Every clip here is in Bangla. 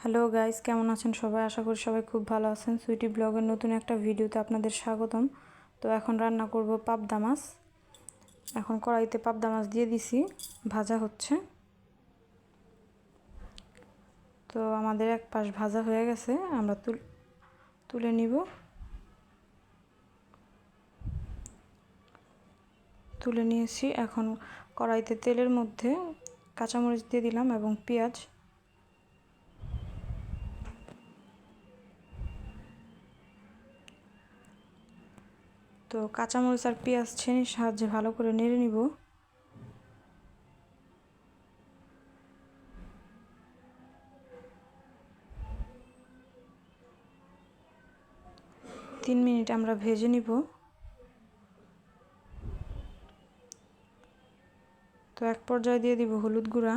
হ্যালো গাইস, কেমন আছেন সবাই? আশা করি সবাই খুব ভালো আছেন। সুইটি ব্লগের নতুন একটা ভিডিওতে আপনাদের স্বাগতম। তো এখন রান্না করব পাবদা মাছ। এখন কড়াইতে পাবদা মাছ দিয়ে দিছি, ভাজা হচ্ছে। তো আমাদের এক পাশ ভাজা হয়ে গেছে, আমরা তুলে নিব। তুলে নিয়েছি। এখন কড়াইতে তেলের মধ্যে কাঁচামরিচ দিয়ে দিলাম এবং পেঁয়াজ। তো কাঁচামরিচ আর পেঁয়াজ ছেনির সাহায্যে ভালো করে নেড়ে নিব। তিন মিনিট আমরা ভেজে নিব। তো এক পর্যায়ে দিয়ে দিব হলুদ গুঁড়া,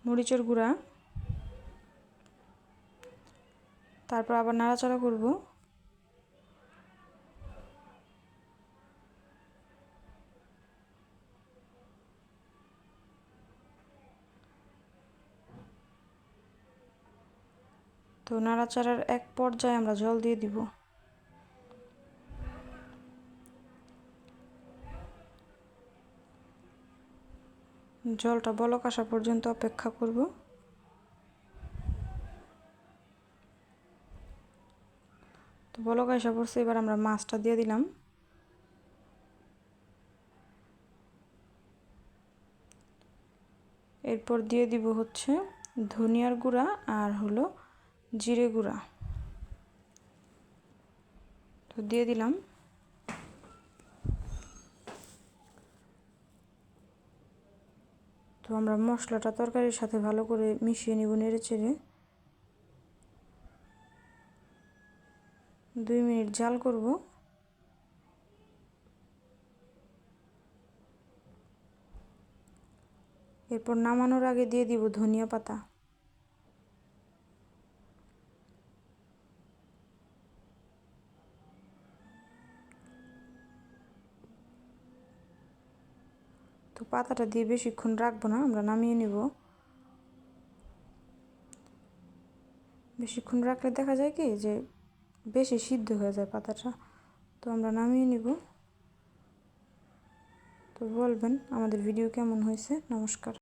মরিচের গুঁড়া, তারপর আবার নাড়াচাড়া করব। তো নাড়াচাড়ার এক পর্যায়ে আমরা জল দিয়ে দিব। জলটা বলক আসা পর্যন্ত অপেক্ষা করব। তো বলক আসা পড়ছে, এবার আমরা মাছটা দিয়ে দিলাম। এরপর দিয়ে দিব হচ্ছে ধনিয়ার গুঁড়া আর হলো জিরে গুঁড়া। তো দিয়ে দিলাম। তো আমরা মশলাটা তরকারির সাথে ভালো করে মিশিয়ে নিব, নেড়ে চেড়ে 2 মিনিট জাল করব। এরপর নামানোর আগে দিয়ে দিব ধনিয়া পাতা। তো পাতাটা দিয়ে বেশিক্ষণ রাখবো না, আমরা নামিয়ে নিব। বেশিক্ষণ রাখলে দেখা যায় কি যে বেশি সিদ্ধ হয়ে যায় পাতাটা। তো আমরা নামিয়ে নিব। তো বলবেন আমাদের ভিডিও কেমন হয়েছে। নমস্কার।